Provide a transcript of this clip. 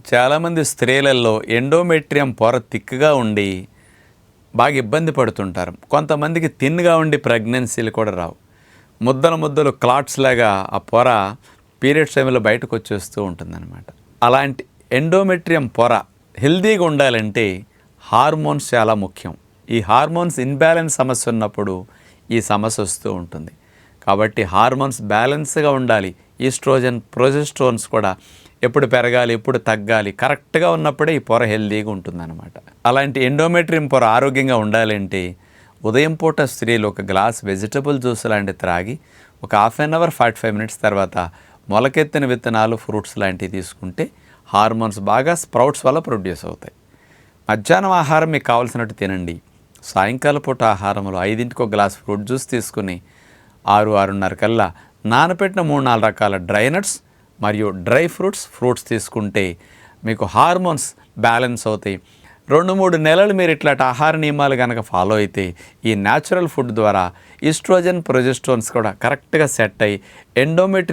చాలామంది స్త్రీలలో ఎండోమెట్రియం పొర తిక్కుగా ఉండి బాగా ఇబ్బంది పడుతుంటారు. కొంతమందికి థిన్‌గా ఉండి ప్రెగ్నెన్సీలు కూడా రావు. ముద్దలు ముద్దలు క్లాట్స్ లాగా ఆ పొర పీరియడ్స్ టైంలో బయటకు వచ్చేస్తూ ఉంటుందన్నమాట. అలాంటి ఎండోమెట్రియం పొర హెల్తీగా ఉండాలంటే హార్మోన్స్ చాలా ముఖ్యం. ఈ హార్మోన్స్ ఇన్‌బ్యాలెన్స్ సమస్య ఉన్నప్పుడు ఈ సమస్య వస్తూ ఉంటుంది. కాబట్టి హార్మోన్స్ బ్యాలెన్స్గా ఉండాలి. ఈస్ట్రోజన్, ప్రొజెస్ట్రోన్స్ కూడా ఎప్పుడు పెరగాలి, ఎప్పుడు తగ్గాలి, కరెక్ట్గా ఉన్నప్పుడే ఈ పొర హెల్తీగా ఉంటుందన్నమాట. అలాంటి ఎండోమెట్రియం పొర ఆరోగ్యంగా ఉండాలంటే ఉదయం పూట స్త్రీలు ఒక గ్లాస్ వెజిటబుల్ జ్యూస్ లాంటివి త్రాగి ఒక హాఫ్ అన్ అవర్ 45 మినిట్స్ తర్వాత మొలకెత్తిన విత్తనాలు, ఫ్రూట్స్ లాంటివి తీసుకుంటే హార్మోన్స్ బాగా స్ప్రౌట్స్ వల్ల ప్రొడ్యూస్ అవుతాయి. మధ్యాహ్నం ఆహారం మీకు కావాల్సినట్టు తినండి. సాయంకాల పూట ఆహారంలో 5ంటికి ఒక గ్లాస్ ఫ్రూట్ జ్యూస్ తీసుకుని 6-6:30 కల్లా నానపెట్టిన 3-4 రకాల డ్రై నట్స్ మరియు డ్రై ఫ్రూట్స్ తీసుకుంటే మీకు హార్మోన్స్ బ్యాలెన్స్ అవుతాయి. 2-3 నెలలు మీరు ఇట్లాంటి ఆహార నియమాలు కనుక ఫాలో అయితే ఈ న్యాచురల్ ఫుడ్ ద్వారా ఈస్ట్రోజన్, ప్రొజెస్ట్రోన్స్ కూడా కరెక్ట్గా సెట్ అయ్యి ఎండోమెట్రియం